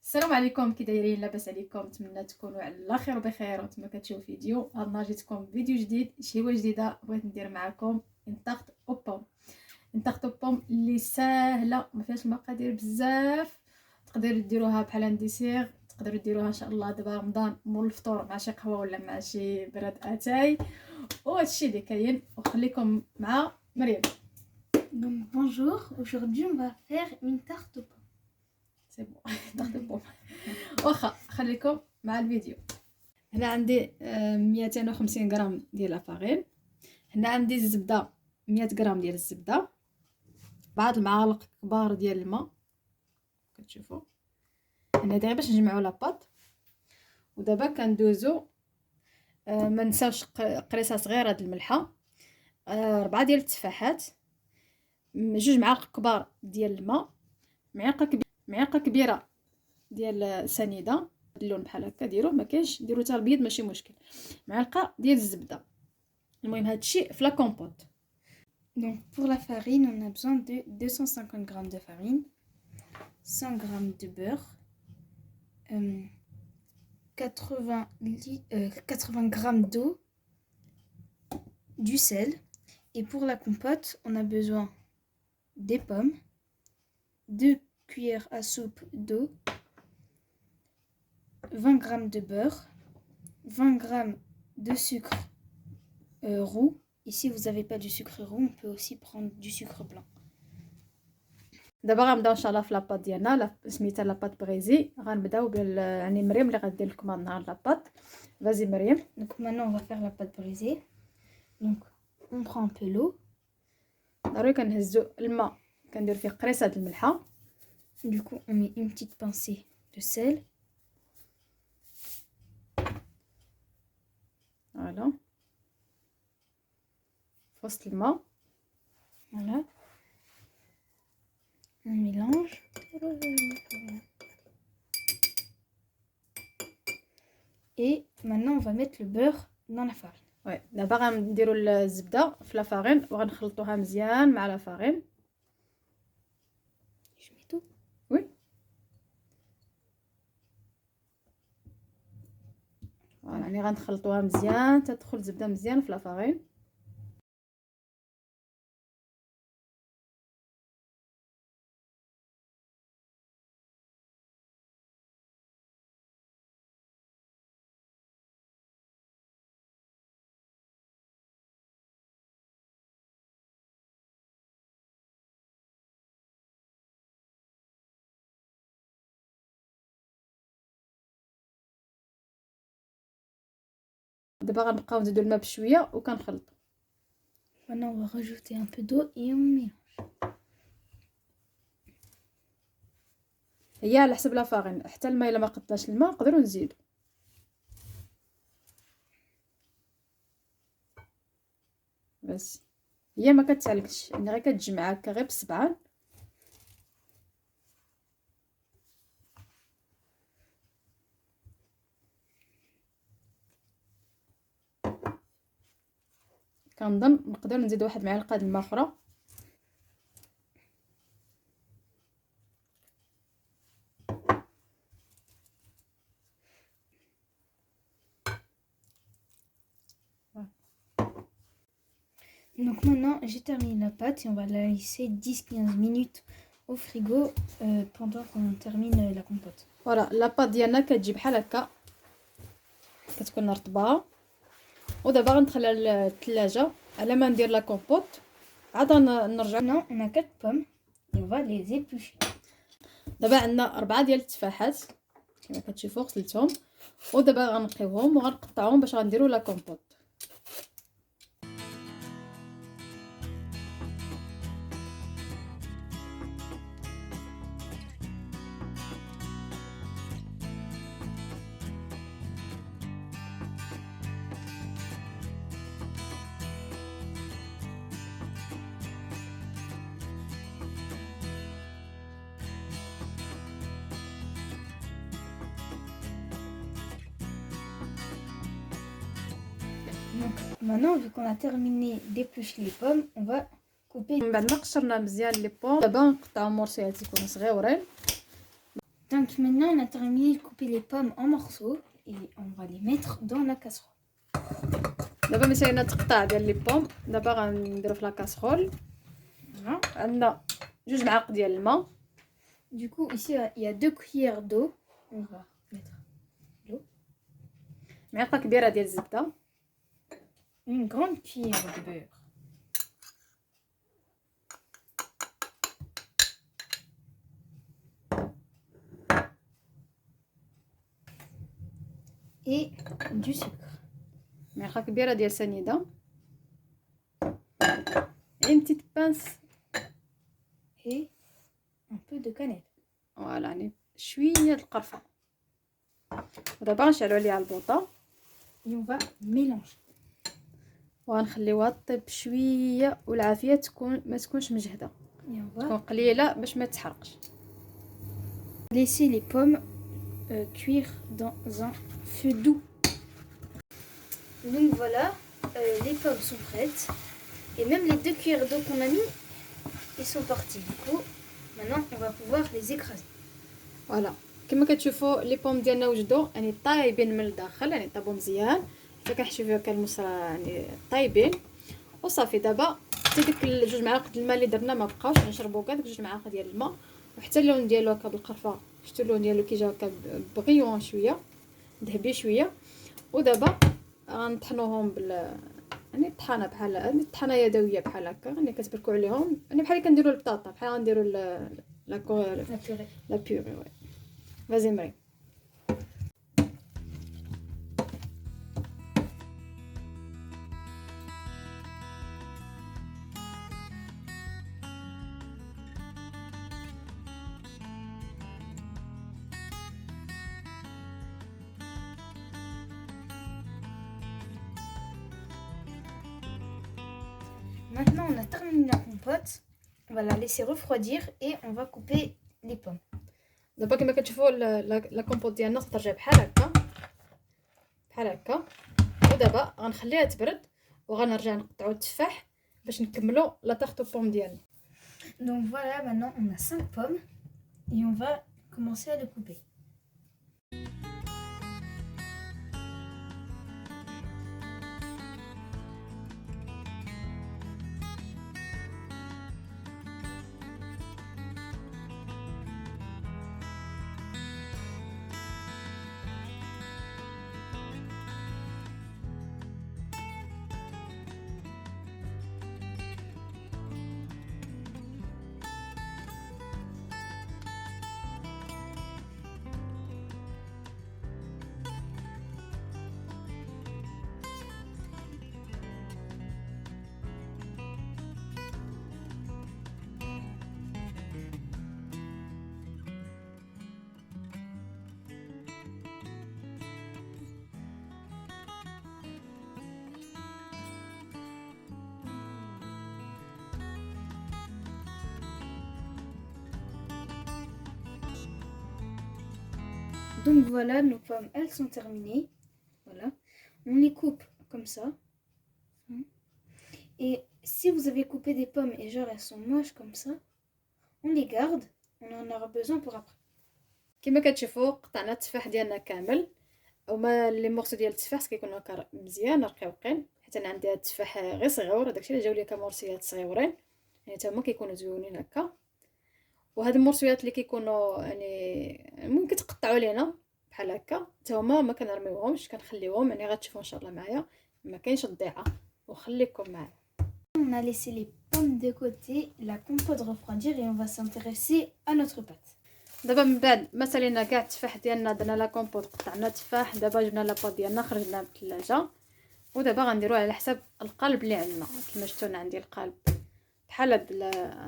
السلام عليكم، كي دايرين؟ لاباس عليكم؟ نتمنى تكونوا على خير وبخير وانتم كتشوفوا فيديو. هاد النهار جيتكم فيديو جديد، شي هو جديده بغيت ندير معكم انطاخت اوبوم. انطاخت اوبوم اللي ساهله ما فيهاش مقادير بزاف، تقدروا ديروها بحال ان ديسير، تقدروا ديروها ان شاء الله دابا رمضان مول الفطور مع شي قهوه ولا مع شي براد اتاي، وهادشي اللي كاين. وخليكم مع مريم. Donc bonjour, aujourd'hui on va faire une tarte aux pommes. سي بون انطاخت اوبوم. واخا خليكم مع الفيديو. هنا عندي 250 غرام ديال لافارين. هنا عندي الزبده 100 غرام ديال الزبده، بعض المعالق كبار ديال الماء كتشوفوا. هنا دابا باش نجمعوا لاباط. ودابا كندوزو ما نساوش قريصه صغيره د الملحه، 4 ديال التفاحات، 2 معالق كبار ديال الماء، معلقه كبيره ديال سنيده اللون بحال هكا ديروه، ما كاينش ديروا حتى البيض ماشي مشكل، معلقه ديال الزبده. المهم هادشي في لا كومبوت. Donc pour la farine, on a besoin de 250 g de farine, 100 g de beurre, 80 g d'eau, du sel. Et pour la compote, on a besoin des pommes, 2 cuillères à soupe d'eau, 20 g de beurre, 20 g de sucre roux. Et si vous n'avez pas du sucre roux, on peut aussi prendre du sucre blanc. دابا غنبداو ان شاء الله في لاباط ديالنا، سميتها لاباط بغيزي. غنبداو يعني مريم اللي غدير لكم هاد النهار لاباط. فازي مريم. Donc maintenant on va faire la pâte brisée. Donc on prend un peu l'eau. ضروري كنهزو الماء كندير فيه قريصه د الملحه. Du coup on met une petite pincée de sel. فوالا في وسط الماء. Voilà. On mélange. Et maintenant on va mettre le beurre dans la farine. وي دابا غنديروا الزبده في لا فارين وغنخلطوها مزيان مع لا فارين. Je mets tout. وي يعني غنخلطوها مزيان تدخل الزبده مزيان في لا فارين. دابا غنبقاو نزيدو الماء بشويه وكنخلطو. Maintenant on va rajouter un peu d'eau et on mélange. هي على حسب لا فارين، حتى الماء الا ما قداش الماء نقدروا نزيدو. بس هي ما كتعلقش، يعني غير كتجمع هكا غير بالسبعان. كنظن نقدر نزيد واحد معلقه د الماء اخرى. Donc maintenant j'ai terminé la pâte et on va la laisser 10-15 minutes au frigo pendant qu'on termine la compote. فوالا لاباط ديالنا كتجي بحال هكا، كتكون رطبه. ودابا غندخلها للثلاجه على ما ندير لا كومبوت. عاد نرجع. Maintenant on a 4 pommes et on va les éplucher. دابا عندنا 4 ديال التفاحات كما كتشوفوا غسلتهم، ودابا غنقيوهم وغنقطعوهم باش غنديروا لا كومبوت. Donc maintenant vu qu'on a terminé d'éplucher les pommes, on va couper. من بعد ما قشرنا مزيان لي بوم، دابا نقطعو مورسيات يكونوا صغيورين. Donc maintenant, on a terminé de couper les pommes en morceaux et on va les mettre dans la casserole. دابا مسالينا تقطع ديال لي بوم. دابا غنديرو في لا كاسرول. عندنا 2 معالق ديال الماء. Du coup, ici, il y a 2 cuillères d'eau. On va mettre l'eau. معلقه كبيره ديال الزبده. Une grande cuillère de beurre. Et du sucre. معلقه كبيره ديال سنيده. Une petite pince. Et un peu de cannelle. فوالا يعني شويه القرفه. ودابا غنشعلو عليها البوطه. Et on va mélanger. وغنخليوها طيب شويه والعافيه تكون ما تكونش مجهده. Et on va تكون قليله باش ما تحرقش. laisser les pommes cuire dans un feu doux. Donc voilà, les pommes sont prêtes. Et même les 2 cuillères d'eau qu'on a mis, ils sont partis. Du coup, maintenant, on va pouvoir les écraser. فوالا كما كتشوفوا لي بوم ديالنا وجدوا يعني طايبين من الداخل، يعني طابوا مزيان حتى كنحشو فيها كالمصرا يعني طايبين. وصافي دابا حتى ديك 2 معالق ديال الماء اللي درنا ما بقاوش، نشربوا كاع ديك 2 معالق ديال الماء. وحتى اللون ديالو هكا بالقرفه، شفتوا اللون ديالو كي جا هكا بغيون شويه ذهبي شويه. ودابا غنطحنوهم يعني الطحانه بحال يعني الطحانه يدويه بحال هكا، يعني كتبركوا عليهم يعني بحال كنديروا البطاطا، بحال غنديروا لا بيوري. وي فازي مري. Maintenant, on a terminé la compote. On va la laisser refroidir et on va couper les pommes. دابا كما كتشوفوا لا كومبوط ديالنا ترجع بحال هكا بحال هكا. ودابا غنخليها تبرد وغنرجع نقطعوا التفاح باش نكملوا لا تارت بوم ديالنا. Donc voilà, maintenant on a 5 pommes et on va commencer à les couper. Donc voilà, nos pommes, elles sont terminées. Voilà. On les coupe comme ça. Et si vous avez coupé des pommes et genre elles sont moches comme ça, on les garde. On en aura besoin pour après. كما كتشوفوا قطعنا التفاح ديالنا كامل، وما لي مورسو ديال التفاح كيكونوا هكا مزيان رقيقين، حيت انا عندي هاد التفاح غير صغيور، داكشي اللي جاو لي كمورسيات صغيورين يعني حتى هما كيكونوا زوينين هكا. وهاد المورسيات اللي كيكونوا يعني ممكن تقطعوا لينا بحال هكا حتى هما ما كنرميوهمش، كنخليوهم يعني غتشوفوا ان شاء الله معايا ما كاينش الضيعه. وخليكم معايا. On a laissé les pommes de côté, la compote refroidir et on va s'intéresser à notre pâte. دابا من بعد ما سالينا كاع التفاح ديالنا، درنا لا كومبوت، قطعنا التفاح، دابا جبنا لاباط ديالنا خرجنا من الثلاجه. ودابا غنديروه على حساب القالب اللي عندنا. كما شفتوا انا عندي القالب بحال هاد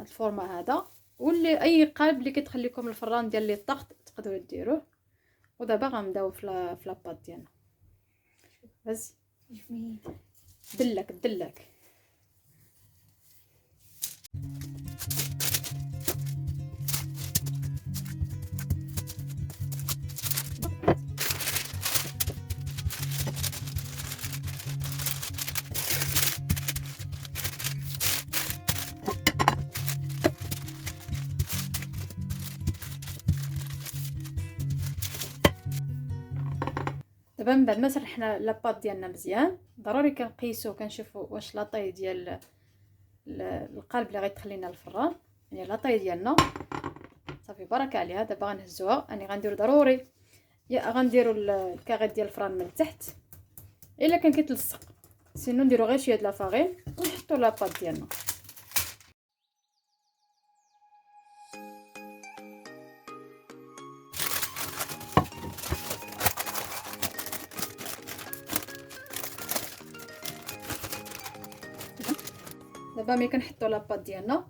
الفورما هذا، واللي اي قالب اللي كيدخل لكم الفران ديال لي طاغط تقدروا ديروه. ودابا غنبداو في لاباط ديالنا. بس دلك دابا من بعد ما سرحنا لاباط ديالنا مزيان، ضروري كنقيسو كنشوفو واش لاطاي ديال القالب اللي غيدخل لينا الفران، يعني لاطاي ديالنا صافي بركه عليها. دابا غنهزوها، راني غنديرو ضروري يا غنديرو الكاغيط ديال الفران من التحت الا كان كيتلصق، سينو نديرو غير شويه د لافارين ونحطو لاباط ديالنا. دابا ملي كنحطو لاباط ديالنا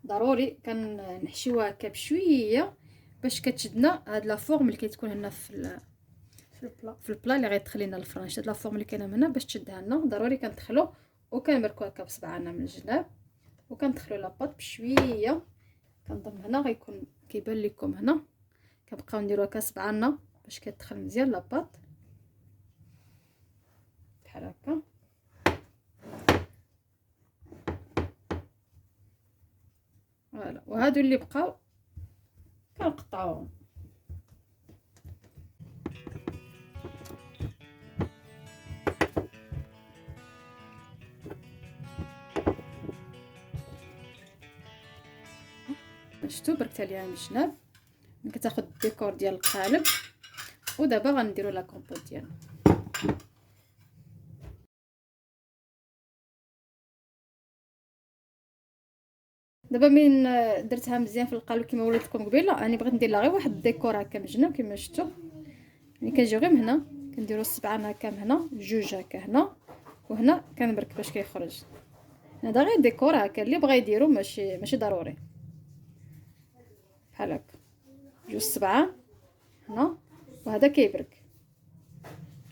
ضروري كنحشيوها هكا بشويه باش كتشدنا هاد لا فورم اللي كتكون هنا في البلا اللي غيدخل لنا الفران. شد لا فورم اللي كاينه هنا باش تشدها لنا، ضروري كندخلو وكنبركو هكا بصبعنا من الجناب وكندخلو لاباط بشويه. كنظن هنا غيكون كيبان لكم هنا كنبقاو نديرو هكا صبعنا باش كتدخل مزيان لاباط بحال هكا. فوالا، وهادو اللي بقاو كنقطعوهم. شفتوا بركت عليها من الجناب كتاخد الديكور ديال القالب. ودابا غنديروا لا كومبوت ديالنا. دابا من درتها مزيان في القالب كما وريت لكم قبيله، راني بغيت ندير لها غير واحد الديكور هكا من الجناب كما شفتوا. يعني كنجيو غير من هنا كنديروا السبعان هكا من هنا، جوج هكا هنا وهنا كنبرك باش كيخرج. هذا غير ديكور هكا اللي بغا يديرو، ماشي ضروري. بحال هكا جوج سبعان هنا وهذا كيبرك،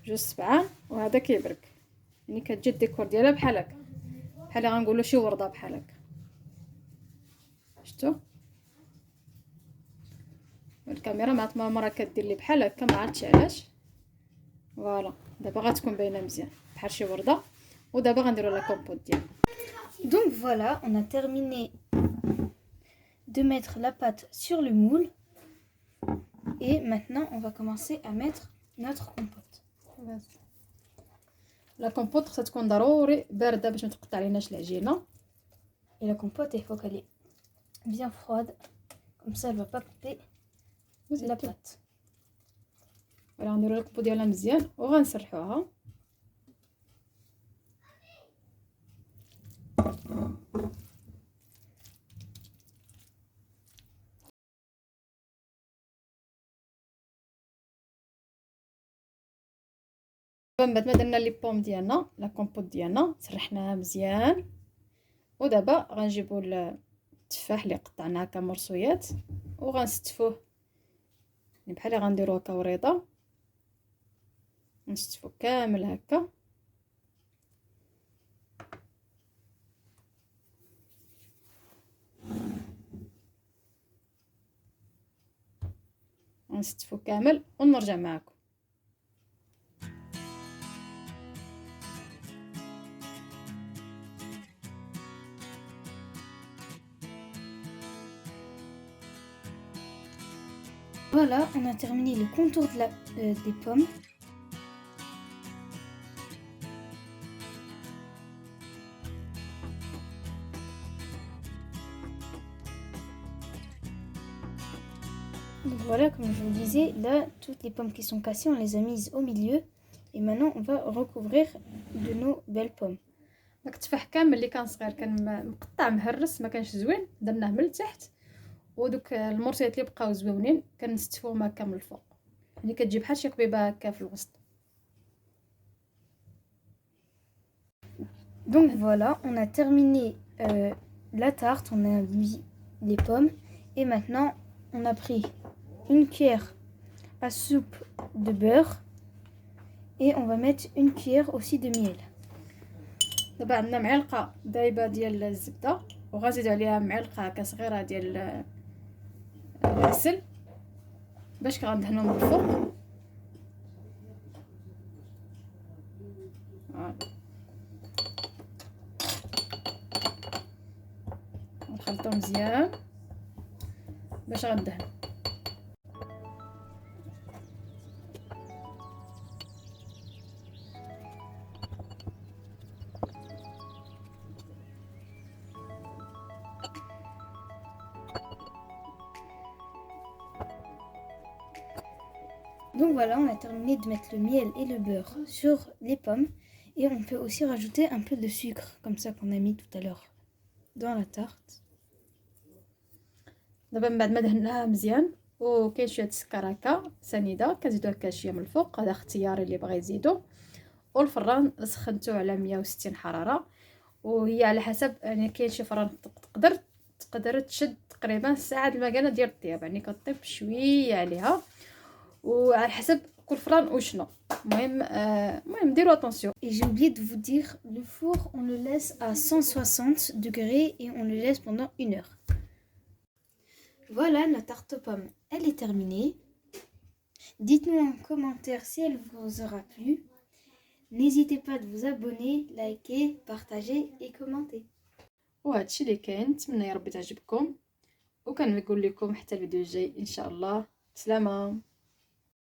جوج سبعان وهذا كيبرك. يعني كتجي الديكور ديالها بحال هكا، بحال غنقولوا شي ورده بحال هكا. شفتوا الكاميرا مع مره كدير لي بحال هكا، ما عرفتش علاش. فوالا دابا غتكون باينه مزيان بحال شي ورده. ودابا غنديروا لا كومبوت ديالنا. Donc voilà, on a terminé de mettre la pâte sur le moule. Et maintenant, on va commencer à mettre notre compote. لا كومبوت خصها تكون ضروري بارده باش ما تقطع ليناش العجينه. Et la compote, il faut qu'elle est bien froide. Comme ça, elle va pas couper la pâte. فوالا غنديروا الكومبوت ديالنا مزيان وغنسرحوها. من بعد ما درنا لي بوم ديالنا لا كومبوت ديالنا سرحناها مزيان. ودابا غنجيبوا التفاح اللي قطعناه هكا مرصويات وغنستفوه، يعني بحال غنديروا هكا وريضه نستفو كامل هكا. نستفو كامل ونرجع معكم. Voilà, on a terminé le contour de des pommes. Donc voilà, comme je vous le disais, là, toutes les pommes qui sont cassées, on les a mises au milieu. Et maintenant, on va recouvrir de nos belles pommes. داك التفاح كامل اللي كان صغير كان مقطع مهرس ما كانش زوين، درناه من التحت. ودوك المرصيات اللي بقاو زويونين كنستفوهم هكا من الفوق، يعني كتجي بحال شي قبيبه هكا في الوسط. Donc voilà, on a terminé la tarte, on a mis les pommes. Et maintenant, on a pris une cuillère à soupe de beurre. Et on va mettre une cuillère aussi de miel. دابا عندنا معلقه دايبه ديال الزبده وغنزيد عليها معلقه هكا صغيره ديال العسل باش غندهنو من الفوق. نخلطو مزيان باش غندهن. Donc voilà, on a terminé de mettre le miel et le beurre sur les pommes. Et on peut aussi rajouter un peu de sucre, comme ça qu'on a mis tout à l'heure dans la tarte. دابا من بعد ما دهناها مزيان وكاين شويه السكر هكا سنيده كتزيدو هكا شويه من الفوق، هذا اختياري اللي بغى يزيدو. والفران سخنته على 160 حراره، وهي على حسب يعني كاين شي فران تقدر تشد تقريبا ساعه المكانه ديال الطياب، يعني كطيب شويه عليها وعلى حسب كل فران وشنو. المهم ديروا اتونسيون. Et j'ai oublié de vous dire, le four, on le laisse à 160 degrés et on le laisse pendant 1 heure. Voilà, notre tarte aux pommes, elle est terminée. Dites-nous en commentaire si elle vous aura plu. N'hésitez pas de vous abonner, liker, partager et commenter. وهادشي اللي كاين، نتمنى يا ربي تعجبكم، وكنقول لكم حتى الفيديو الجاي ان شاء الله. سلامه.